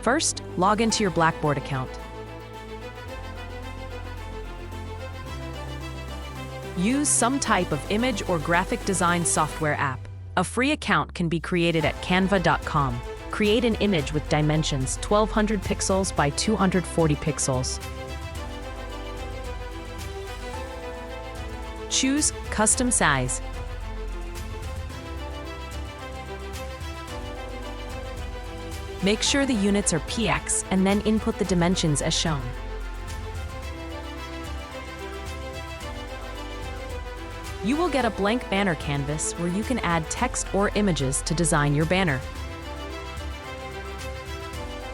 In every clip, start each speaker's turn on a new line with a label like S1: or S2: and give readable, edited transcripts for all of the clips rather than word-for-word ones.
S1: First, log into your Blackboard account. Use some type of image or graphic design software app. A free account can be created at canva.com. Create an image with dimensions 1200 pixels by 240 pixels. Choose Custom Size. Make sure the units are px and then input the dimensions as shown. You will get a blank banner canvas where you can add text or images to design your banner.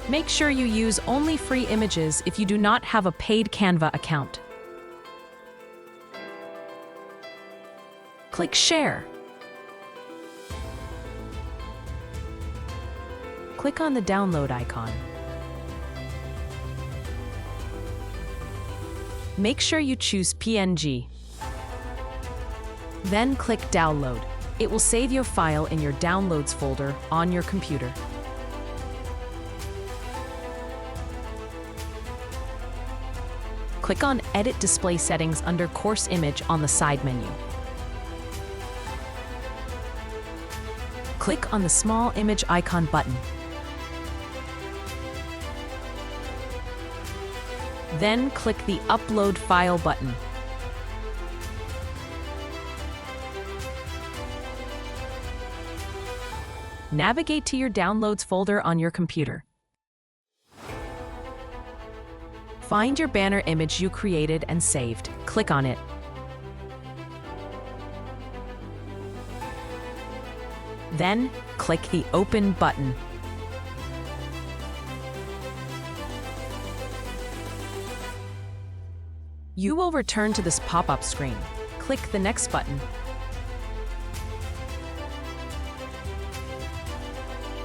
S1: Make sure you use only free images if you do not have a paid Canva account. Click Share. Click on the download icon. Make sure you choose PNG. Then click Download. It will save your file in your Downloads folder on your computer. Click on Edit Display Settings under Course Image on the side menu. Click on the small image icon button. Then click the Upload File button. Navigate to your Downloads folder on your computer. Find your banner image you created and saved. Click on it. Then, click the Open button. You will return to this pop-up screen. Click the Next button.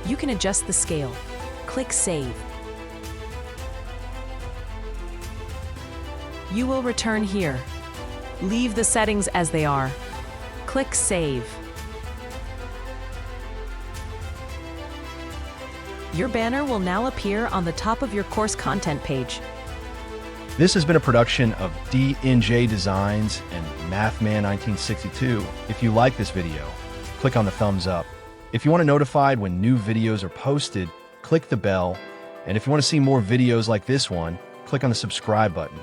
S1: You can adjust the scale. Click Save. You will return here. Leave the settings as they are. Click Save. Your banner will now appear on the top of your course content page.
S2: This has been a production of D&J Designs and Mathman 1962. If you like this video, click on the thumbs up. If you want to be notified when new videos are posted, click the bell. And if you want to see more videos like this one, click on the subscribe button.